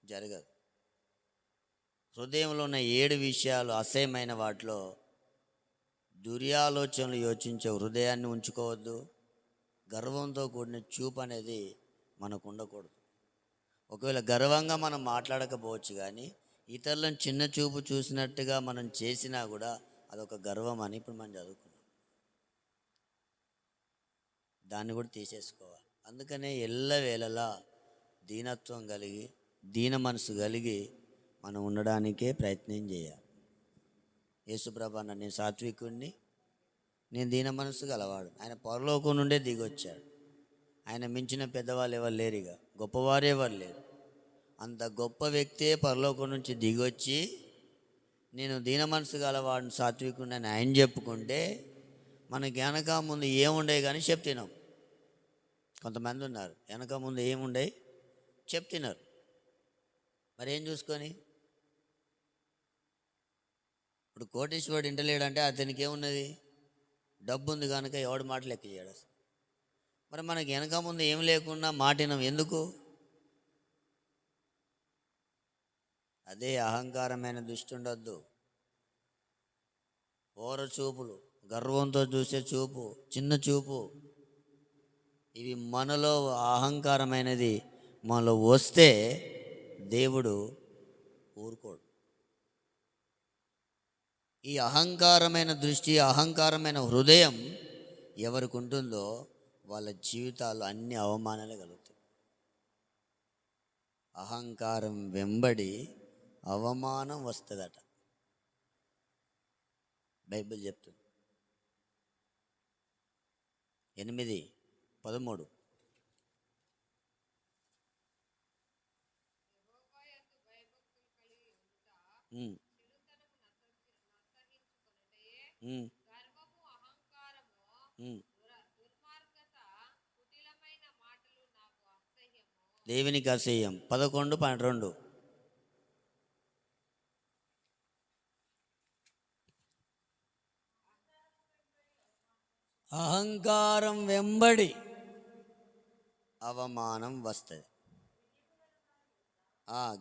Speaker 1: జరగదు. హృదయంలో ఉన్న 7 విషయాలు అసహ్యమైన వాటిలో దుర్యాలోచనలు యోచించే హృదయాన్ని ఉంచుకోవద్దు. గర్వంతో కూడిన చూపు అనేది మనకు ఉండకూడదు. ఒకవేళ గర్వంగా మనం మాట్లాడకపోవచ్చు, కానీ ఇతరులను చిన్న చూపు చూసినట్టుగా మనం చేసినా కూడా అదొక గర్వం అని ఇప్పుడు మనం చదువుకున్నాం. దాన్ని కూడా తీసేసుకోవాలి. అందుకనే ఎల్లవేళలా దీనత్వం కలిగి, దీన మనసు కలిగి మనం ఉండడానికే ప్రయత్నం చేయాలి. యేసుప్రభు అన్న, నేను సాత్వికుణ్ణి, నేను దీన మనసు గలవాడు. ఆయన పరలోకం నుండే దిగొచ్చాడు. ఆయన మించిన పెద్దవాళ్ళు ఎవరు లేరు, ఇక గొప్పవారు ఎవరు లేరు. అంత గొప్ప వ్యక్తే పరలోకం నుంచి దిగొచ్చి నేను దీన మనసు గలవాడిని, సాత్వికుడిని అని ఆయన చెప్పుకుంటే మనకి వెనక ముందు ఏముండే కానీ చెప్తున్నాం. కొంతమంది ఉన్నారు వెనక ముందు ఏముండే చెప్తున్నారు. మరి ఏం చూసుకొని? ఇప్పుడు కోటీశ్వరుడు ఇంటలేడంటే అతనికి ఏమున్నది? డబ్బు ఉంది కనుక ఎవడి మాట లెక్క చేయడు అసలు. మరి మనకి వెనక ముందు ఏం లేకున్నా మాటినం ఎందుకు? అదే అహంకారమైన దృష్టి ఉండొద్దు. ఓర చూపులు, గర్వంతో చూసే చూపు, చిన్న చూపు, ఇవి మనలో అహంకారమైనది మనలో వస్తే దేవుడు ఊరుకోడు. ఈ అహంకారమైన దృష్టి, అహంకారమైన హృదయం ఎవరికి ఉంటుందో వాళ్ళ జీవితాల్లో అన్ని అవమానాలే కలుగుతాయి. అహంకారం వెంబడి అవమానం వస్తుందట బైబిల్ చెప్తుంది. 8:13. ఉమ్, ఉమ్, ఉమ్. దేవునికి అసహ్యం. 11:12.
Speaker 3: అహంకారం వెంబడి
Speaker 1: అవమానం వస్తుంది.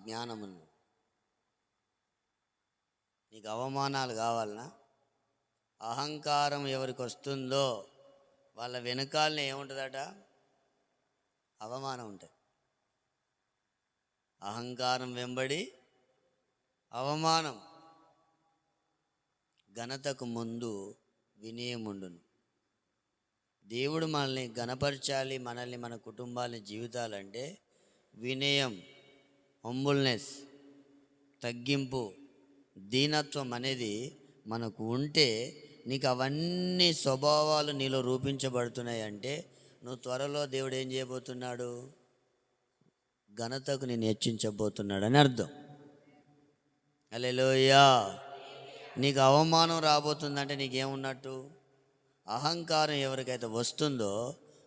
Speaker 1: జ్ఞానమును. నీకు అవమానాలు కావాలనా? అహంకారం ఎవరికి వస్తుందో వాళ్ళ వెనకాలనే ఏముంటుందట? అవమానం ఉంటుంది. అహంకారం వెంబడి అవమానం. ఘనతకు ముందు వినయం ఉండును. దేవుడు మనల్ని ఘనపరచాలి, మనల్ని, మన కుటుంబాలని, జీవితాలంటే వినయం, హంబుల్నెస్, తగ్గింపు, దీనత్వం అనేది మనకు ఉంటే నీకు అవన్నీ స్వభావాలు నీలో రూపించబడుతున్నాయి. అంటే నువ్వు త్వరలో దేవుడు ఏం చేయబోతున్నాడు? ఘనతకు నేను హెచ్చించబోతున్నాడు అని అర్థం. హల్లెలూయా. నీకు అవమానం రాబోతుందంటే నీకేమున్నట్టు? అహంకారం ఎవరికైతే వస్తుందో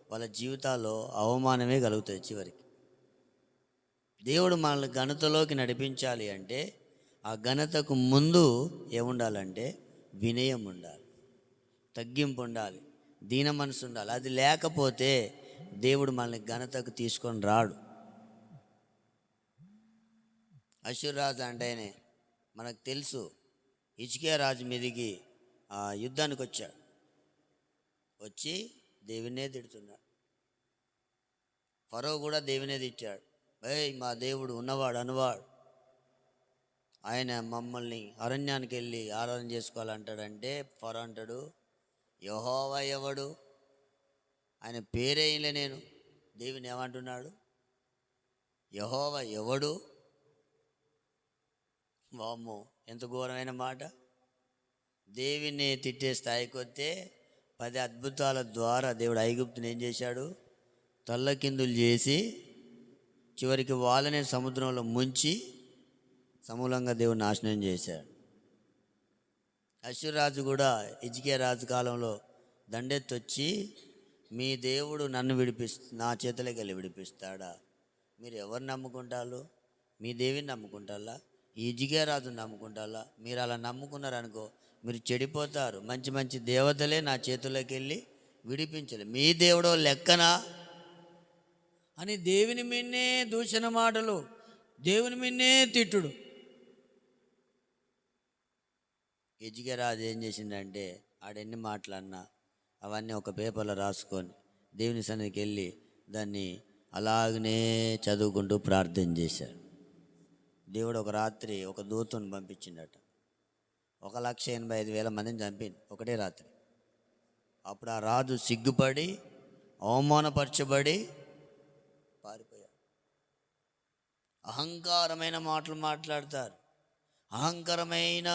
Speaker 1: వాళ్ళ జీవితాల్లో అవమానమే కలుగుతుంది చివరికి. దేవుడు మనల్ని ఘనతలోకి నడిపించాలి అంటే ఆ ఘనతకు ముందు ఏముండాలంటే వినయం ఉండాలి, తగ్గింపు ఉండాలి, దీన మనసు ఉండాలి. అది లేకపోతే దేవుడు మనల్ని ఘనతకు తీసుకొని రాడు. అశ్షూరు అంటేనే మనకు తెలుసు, హిజ్కియా రాజు మీదికి యుద్ధానికి వచ్చాడు. వచ్చి దేవునే తిడుతున్నాడు. ఫరో కూడా దేవునే తిట్టాడు. మా దేవుడు ఉన్నవాడు అనువాడు, ఆయన మమ్మల్ని అరణ్యానికి వెళ్ళి ఆరాధన చేసుకోవాలంటాడంటే ఫరో అంటాడు, యెహోవా ఎవడు? ఆయన పేరేయలే నేను. దేవుని ఏమంటున్నాడు? యెహోవా ఎవడు? వామ్మో, ఎంత ఘోరమైన మాట. దేవుని తిట్టే స్థాయికి వస్తే 10 అద్భుతాల ద్వారా దేవుడు ఐగుప్తుని ఏం చేశాడు? తల్లకిందులు చేసి చివరికి వాళ్ళనే సముద్రంలో ముంచి సమూలంగా దేవుడు నాశనం చేశాడు. అశ్షూరు రాజు కూడా హిజ్కియా రాజు కాలంలో దండెత్తొచ్చి, మీ దేవుడు నన్ను నా చేతులకి వెళ్ళి విడిపిస్తాడా? మీరు ఎవరు నమ్ముకుంటారు? మీ దేవుని నమ్ముకుంటారా? ఈ హిజ్కియా రాజుని నమ్ముకుంటారా? మీరు అలా నమ్ముకున్నారనుకో మీరు చెడిపోతారు. మంచి మంచి దేవతలే నా చేతుల్లోకి వెళ్ళి విడిపించలే. మీ దేవుడో లెక్కనా
Speaker 3: అని దేవుని మిన్నే దూషణ మాటలు, దేవుని మిన్నే తిట్టుడు.
Speaker 1: హిజ్కియా రాజు ఏం చేసిండంటే ఆడెన్ని మాటలన్నా అవన్నీ ఒక పేపర్లో రాసుకొని దేవుని సన్నిధికి వెళ్ళి దాన్ని అలాగనే చదువుకుంటూ ప్రార్థన చేశాడు. దేవుడు ఒక రాత్రి ఒక దూతను పంపించిండట. 1,85,000 మందిని చంపింది ఒకటే రాత్రి. అప్పుడు ఆ రాజు సిగ్గుపడి అవమానపరచబడి పారిపోయాడు. అహంకారమైన మాటలు మాట్లాడతారు, అహంకారమైన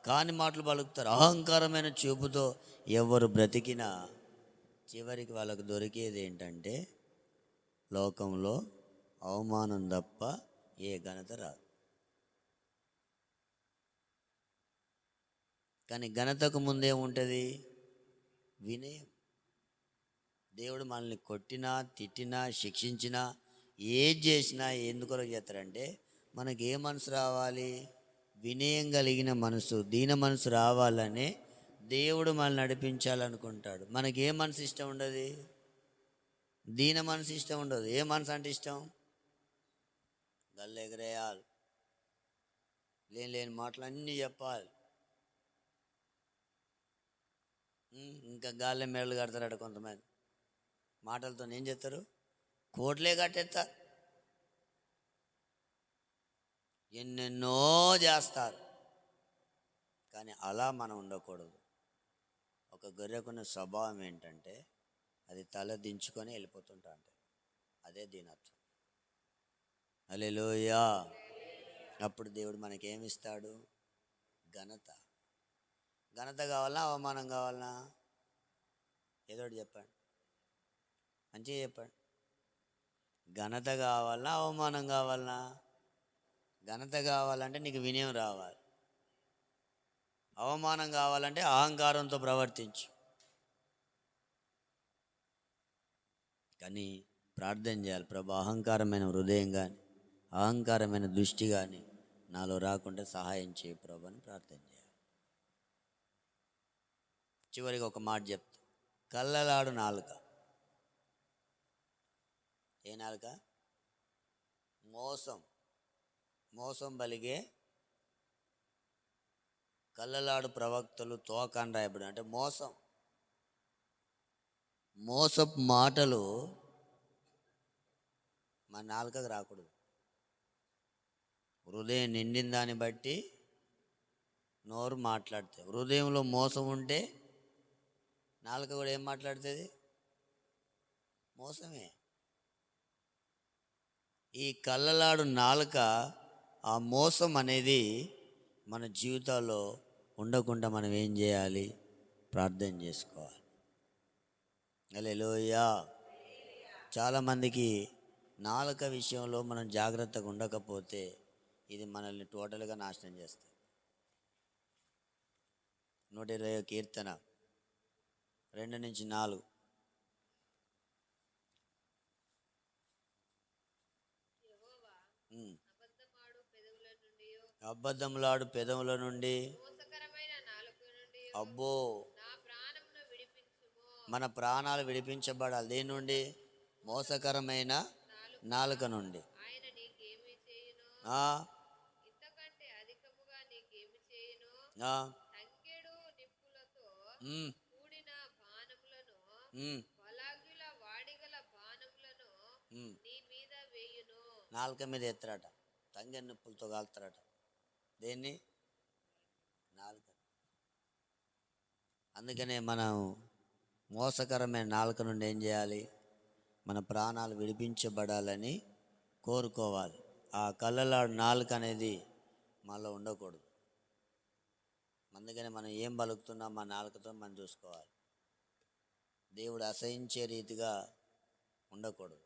Speaker 1: కాని మాటలు పలుకుతారు, అహంకారమైన చూపుతో ఎవరు బ్రతికినా చివరికి వాళ్ళకు దొరికేది ఏంటంటే లోకంలో అవమానం తప్ప ఏ ఘనత రాదు. కానీ ఘనతకు ముందే ఉంటుంది వినయం. దేవుడు మనల్ని కొట్టినా, తిట్టినా, శిక్షించినా, ఏది చేసినా ఎందుకొరకు చేస్తారంటే మనకి ఏ మనసు రావాలి? వినయం కలిగిన మనసు, దీన మనసు రావాలనే దేవుడు మనల్ని నడిపించాలనుకుంటాడు. మనకి ఏ మనసు ఇష్టం ఉండదు? దీన మనసు ఇష్టం ఉండదు. ఏ మనసు అంటే ఇష్టం? గల్ల ఎగరేయాలి, లేని మాటలు అన్నీ చెప్పాలి. ఇంకా గాల్లె మేడలు కడతారట కొంతమంది. మాటలతో ఏం చేస్తారు? కోట్లే కట్టేస్తారు, ఎన్నెన్నో చేస్తారు. కానీ అలా మనం ఉండకూడదు. ఒక గొర్రెకున్న స్వభావం ఏంటంటే అది తల దించుకొని వెళ్ళిపోతుంటా అంటే అదే దీనత్వం. హల్లెలూయా. అప్పుడు దేవుడు మనకేమిస్తాడు? ఘనత. ఘనత కావాలన్నా అవమానం కావాలన్నా? ఏదో ఒకటి చెప్పండి, మంచిగా చెప్పండి. ఘనత కావాలన్నా అవమానం కావాలన్నా? ఘనత కావాలంటే నీకు వినయం రావాలి. అవమానం కావాలంటే అహంకారంతో ప్రవర్తించు. కానీ ప్రార్థన చేయాలి, ప్రభు అహంకారమైన హృదయం కానీ అహంకారమైన దృష్టి కానీ నాలో రాకుండా సహాయం చేయి ప్రభు అని ప్రార్థన చేయాలి. చివరికి ఒక మాట చెప్తా, కళ్ళలాడు నాలుక. ఏ నాలుక? మోసం బలిగే కళ్ళలాడు ప్రవక్తలు తోకాన్ రాయబడి. అంటే మోసపు మాటలు మన నాలుకకు రాకూడదు. హృదయం నిండిన దాన్ని బట్టి నోరు మాట్లాడితే, హృదయంలో మోసం ఉంటే నాలుక కూడా ఏం మాట్లాడుతుంది? మోసమే. ఈ కళ్ళలాడు నాలుక, ఆ మోసం అనేది మన జీవితాల్లో ఉండకుండా మనం ఏం చేయాలి? ప్రార్థన చేసుకోవాలి. హల్లెలూయా. చాలామందికి నాలుక విషయంలో మనం జాగ్రత్తగా ఉండకపోతే ఇది మనల్ని టోటల్గా నాశనం చేస్తుంది. 120 కీర్తన 2-4. అబద్ధములాడు పెదవుల నుండి అబ్బో, మన ప్రాణాలు విడిపించబడాలి. దేని నుండి? మోసకరమైన నాలుక నుండి. నాలుక మీద ఎత్తారట, తంగె నిప్పులతో కాలుతారట. దేన్ని? నాలుక. అందుకనే మనం మోసకరమైన నాలుక నుండి ఏం చేయాలి? మన ప్రాణాలు విడిపించబడాలని కోరుకోవాలి. ఆ కళ్ళలాడు నాలుక అనేది మనలో ఉండకూడదు. అందుకని మనం ఏం పలుకుతున్నాం మన నాలుకతో మనం చూసుకోవాలి. దేవుడు అసహించే రీతిగా ఉండకూడదు.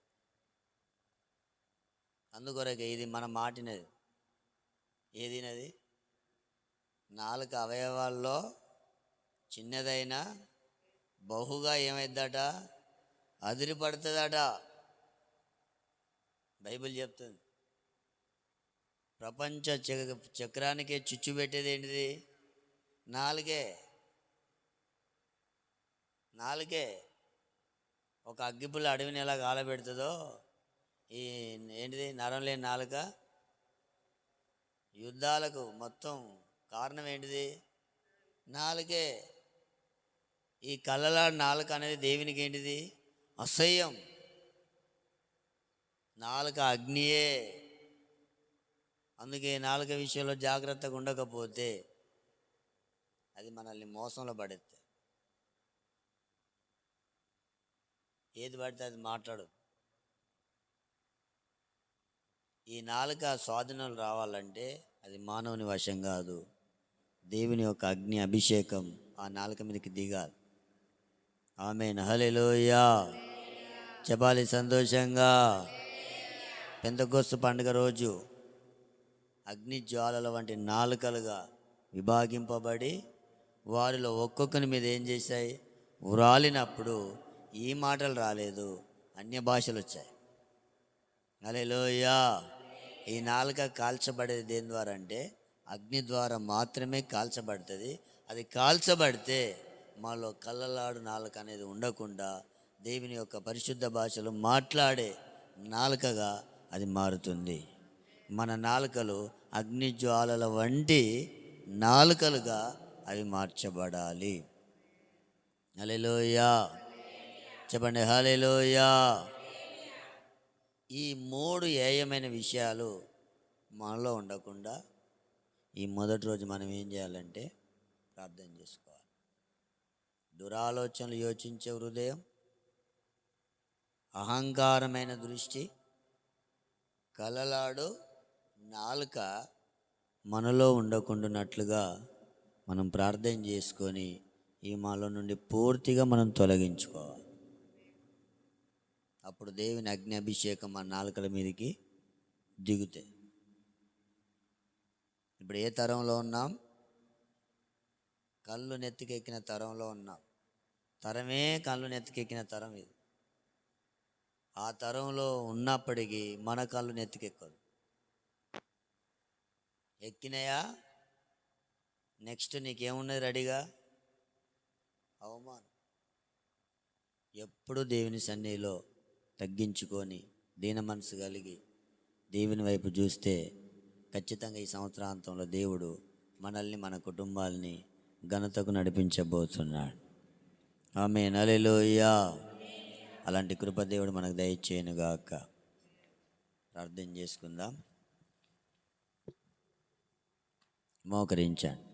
Speaker 1: అందుకొరకే ఇది మన మాటినది. ఏదినది? నాలుక అవయవాల్లో చిన్నదైనా బహుగా ఏమైద్దట? అదిరిపడుతుందట. బైబిల్ చెప్తుంది. ప్రపంచ చక్రానికే చిచ్చు పెట్టేది ఏంటిది? నాలుగే. ఒక అగ్గిపుల్ల అడవిని ఎలా కాలబెడుతుందో ఈ ఏంటిది నరం లేని నాలుక యుద్ధాలకు మొత్తం కారణం ఏంటిది? నాలుకే. ఈ కళ్ళలాడు నాలుక అనేది దేవునికి ఏంటిది? అసహ్యం. నాలుక అగ్నియే. అందుకే నాలుక విషయంలో జాగ్రత్తగా ఉండకపోతే అది మనల్ని మోసంలో పడేస్తే, ఏది పడితే అది మాట్లాడు. ఈ నాలుక స్వాధీనం రావాలంటే అది మానవుని వశం కాదు, దేవుని యొక్క అగ్ని అభిషేకం ఆ నాలుక మీదకి దిగాలి. ఆమేన్. హల్లెలూయా. చెప్పాలి సంతోషంగా. పెంతెకోస్తు పండుగ రోజు అగ్ని జ్వాలల వంటి నాలుకలుగా విభాగింపబడి వారిలో ఒక్కొక్కరి మీద ఏం చేశాయి? వ్రాలినప్పుడు ఈ మాటలు రాలేదు, అన్య భాషలు వచ్చాయి. హల్లెలూయా. ఈ నాలుక కాల్చబడేది దేని ద్వారా అంటే అగ్ని ద్వారా మాత్రమే కాల్చబడుతుంది. అది కాల్చబడితే మాలో కళ్ళలాడు నాలుక అనేది ఉండకుండా దేవుని యొక్క పరిశుద్ధ భాషలు మాట్లాడే నాలుకగా అది మారుతుంది. మన నాలుకలు అగ్ని జ్వాలల వంటి నాలుకలుగా అవి మార్చబడాలి. హల్లెలూయా. చెప్పండి హల్లెలూయా. ఈ 3 ఏయమైన విషయాలు మనలో ఉండకుండా ఈ మొదటి రోజు మనం ఏం చేయాలంటే ప్రార్థన చేసుకోవాలి. దురాలోచనలు యోచించే హృదయం, అహంకారమైన దృష్టి, కలలాడు నాలుక మనలో ఉండకుండానట్లుగా మనం ప్రార్థన చేసుకొని ఈ మాలో నుండి పూర్తిగా మనం తొలగించుకోవాలి. అప్పుడు దేవుని అగ్ని అభిషేకం మన నాలుకల మీదకి దిగుతాయి. ఇప్పుడు ఏ తరంలో ఉన్నాం? కళ్ళు నెత్తికెక్కిన తరంలో ఉన్నాం. తరమే కళ్ళు నెత్తికెక్కిన తరం ఇది. ఆ తరంలో ఉన్నప్పటికీ మన కళ్ళు నెత్తికెక్కదు. ఎక్కినాయా? నెక్స్ట్ నీకేమున్నది రెడీగా? అవమానం. ఎప్పుడు దేవుని సన్నిధిలో తగ్గించుకొని దీన మనసు కలిగి దేవుని వైపు చూస్తే ఖచ్చితంగా ఈ సంవత్సరాంతంలో దేవుడు మనల్ని, మన కుటుంబాలని ఘనతకు నడిపించబోతున్నాడు. ఆమేన్, హల్లెలూయా. అలాంటి కృప దేవుడు మనకు దయచేయనుగాక. ప్రార్థన చేసుకుందాం. మోకరించండి.